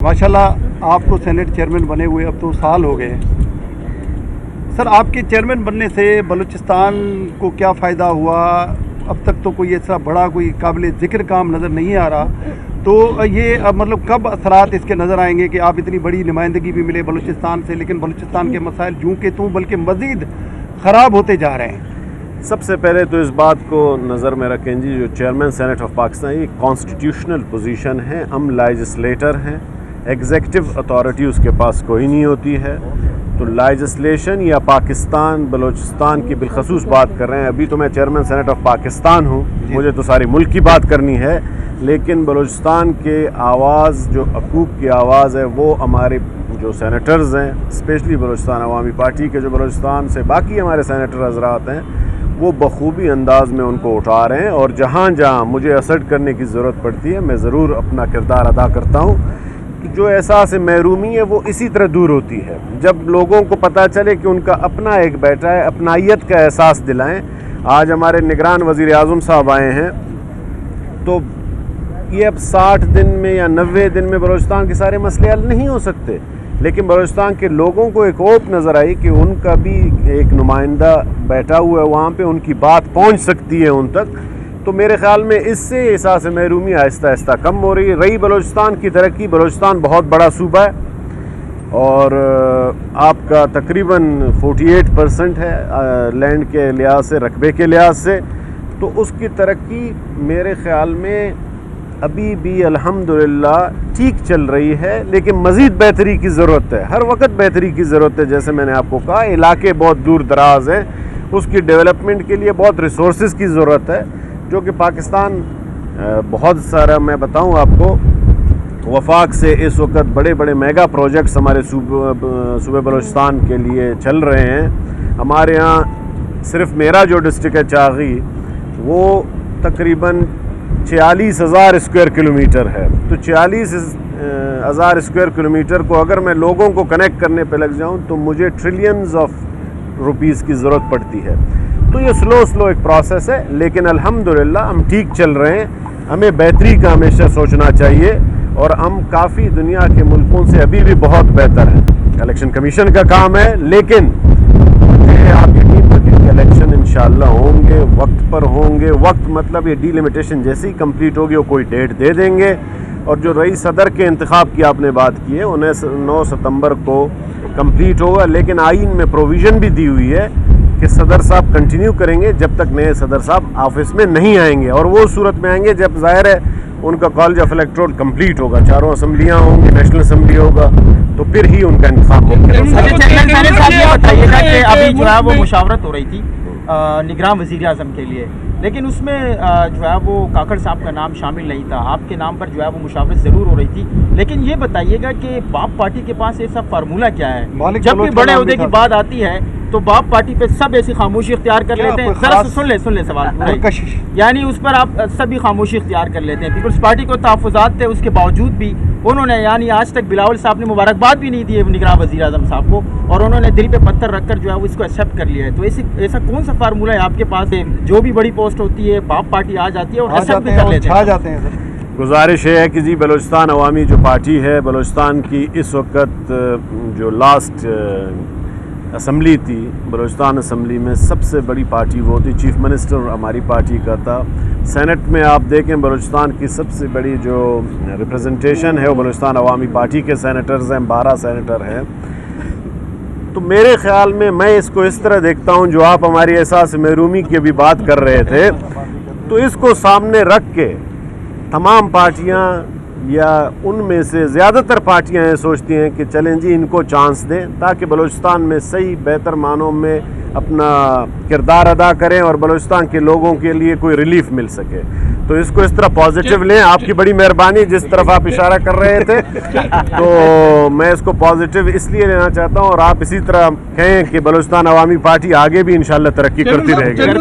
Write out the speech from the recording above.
माशाल्लाह आपको senate chairman बने हुए अब तो साल हो गए हैं। सर, आपके चेयरमैन बनने से बलूचिस्तान को क्या फ़ायदा हुआ? अब तक तो कोई ऐसा बड़ा कोई काबिल ज़िक्र काम नज़र नहीं आ रहा, तो ये अब मतलब कब असरात इसके नज़र आएंगे कि आप इतनी बड़ी नुमाइंदगी भी मिले बलूचिस्तान से, लेकिन बलूचिस्तान के मसाइल यूँ के तूँ बल्कि मज़ीद ख़राब होते जा रहे हैं? सबसे पहले तो इस बात को नज़र में रखें जी, जो चेयरमैन सेनेट ऑफ पाकिस्तान ये कॉन्स्टिट्यूशनल पोजीशन है। हम लेजिस्लेटर हैं, एग्जीक्यूटिव अथॉरिटी उसके पास कोई नहीं होती है। तो लेजिस्लेशन या पाकिस्तान बलूचिस्तान की बिलखसूस बात कर रहे हैं। अभी तो मैं चेयरमैन सेनेट ऑफ पाकिस्तान हूँ, मुझे तो सारी मुल्क की बात करनी है, लेकिन बलूचिस्तान के आवाज़ जो हकूक़ की आवाज़ है वो हमारे जो सेनेटर्स हैं, स्पेशली बलूचिस्तान अवामी पार्टी के जो बलूचिस्तान से बाकी हमारे सेनेटर हजरात हैं, वो बखूबी अंदाज में उनको उठा रहे हैं। और जहाँ जहाँ मुझे असर्ट करने की ज़रूरत पड़ती है मैं ज़रूर अपना किरदार अदा करता हूँ। जो एहसास महरूमी है वो इसी तरह दूर होती है जब लोगों को पता चले कि उनका अपना एक बेटा है, अपनाइयत का एहसास दिलाएं। आज हमारे निगरान वज़ीर आज़म साहब आए हैं, तो ये अब 60 दिन में या 90 दिन में बलूचिस्तान के सारे मसले हल नहीं हो सकते, लेकिन बलूचिस्तान के लोगों को एक होप नज़र आई कि उनका भी एक नुमाइंदा बैठा हुआ है वहाँ पे, उनकी बात पहुँच सकती है उन तक। तो मेरे ख़्याल में इससे एहसास महरूमी आहिस्ता आहिस्ता कम हो रही है। रही बलूचिस्तान की तरक्की, बलूचिस्तान बहुत बड़ा सूबा है और आपका तकरीबन 48% है लैंड के लिहाज से, रकबे के लिहाज से, तो उसकी तरक्की मेरे ख़्याल में अभी भी अल्हम्दुलिल्लाह ठीक चल रही है, लेकिन मज़ीद बेहतरी की ज़रूरत है। हर वक्त बेहतरी की ज़रूरत है। जैसे मैंने आपको कहा, इलाके बहुत दूर दराज हैं, उसकी डेवलपमेंट के लिए बहुत रिसोर्सेज की ज़रूरत है, जो कि पाकिस्तान बहुत सारा, मैं बताऊं आपको, वफाक से इस वक्त बड़े बड़े मेगा प्रोजेक्ट्स हमारे सूबे बलूचिस्तान के लिए चल रहे हैं। हमारे यहाँ सिर्फ मेरा जो डिस्ट्रिक्ट है चागी, वो तकरीबन 46,000 स्क्वायर किलोमीटर है। तो 46,000 स्क्वायर किलोमीटर को अगर मैं लोगों को कनेक्ट करने पे लग जाऊं तो मुझे ट्रिलियंस ऑफ रुपीस की ज़रूरत पड़ती है। तो ये स्लो एक प्रोसेस है, लेकिन अल्हम्दुलिल्लाह हम ठीक चल रहे हैं। हमें बेहतरी का हमेशा सोचना चाहिए और हम काफ़ी दुनिया के मुल्कों से अभी भी बहुत बेहतर हैं। इलेक्शन कमीशन का काम है, लेकिन आप यकीन रखें इलेक्शन इंशाअल्लाह होंगे, वक्त पर होंगे। वक्त मतलब ये डिलिमिटेशन जैसे ही कंप्लीट होगी वो कोई डेट दे देंगे। और जो रईस सदर के इंतखाब की आपने बात की है, 9 सितंबर को कंप्लीट होगा, लेकिन आइन में प्रोविज़न भी दी हुई है कि सदर साहब कंटिन्यू करेंगे जब तक नए सदर साहब ऑफिस में नहीं आएंगे, और वो सूरत में आएंगे जब ज़ाहिर है उनका कॉलेज ऑफ इलेक्टोरल कंप्लीट होगा, चारों असम्बलियाँ होंगी, नेशनल असम्बली होगा, तो फिर ही उनका इंतखाब होगा। बताइएगा कि अभी जो है वो मुशावरत हो रही थी निगरान वज़ीर आज़म के लिए, लेकिन उसमें जो है वो काकड़ साहब का नाम शामिल नहीं था। आपके नाम पर जो है वो मुशावरत ज़रूर हो रही थी, लेकिन ये बताइएगा कि बाप पार्टी के पास ऐसा फार्मूला क्या है? जब भी बड़े ओहदे की बात आती है तो बाप पार्टी पे सब ऐसी खामोशी इख्तियार कर लेते हैं। जरा सुन ले सवाल, यानी उस पर आप सभी खामोशी इख्तियार कर लेते हैं। पीपल्स पार्टी को तहफ़्फ़ुज़ात थे, उसके बावजूद भी उन्होंने यानी आज तक बिलावल साहब ने मुबारकबाद भी नहीं दी है निगरान वज़ीर आज़म साहब को, और उन्होंने दिल पे पत्थर रखकर जो है वो इसको एक्सेप्ट कर लिया है। तो ऐसा कौन सा फार्मूला है आपके पास है? जो भी बड़ी पोस्ट होती है बाप पार्टी आ जाती है और एक्सेप्ट भी कर लेते हैं। गुजारिश है कि जी बलूचिस्तान अवामी जो पार्टी है, बलूचिस्तान की इस वक्त जो लास्ट असम्बली थी, बलूचिस्तान असम्बली में सबसे बड़ी पार्टी वो थी, चीफ मिनिस्टर हमारी पार्टी का था। सेनेट में आप देखें बलूचिस्तान की सबसे बड़ी जो रिप्रेजेंटेशन है वो बलूचिस्तान अवामी पार्टी के सेनेटर्स हैं, 12 सेनेटर हैं। तो मेरे ख़्याल में मैं इसको इस तरह देखता हूँ, जो आप हमारी एहसास महरूमी की भी बात कर रहे थे, तो इसको सामने रख के तमाम पार्टियाँ या उनमें से ज़्यादातर पार्टियां ये सोचती हैं कि चलें जी इनको चांस दें, ताकि बलूचिस्तान में सही बेहतर मानों में अपना किरदार अदा करें और बलूचिस्तान के लोगों के लिए कोई रिलीफ मिल सके। तो इसको इस तरह पॉजिटिव लें। आपकी बड़ी मेहरबानी, जिस तरफ आप इशारा कर रहे थे, तो मैं इसको पॉजिटिव इसलिए लेना चाहता हूँ, और आप इसी तरह कहें कि बलूचिस्तान अवामी पार्टी आगे भी इंशाअल्लाह तरक्की करती रहेगी।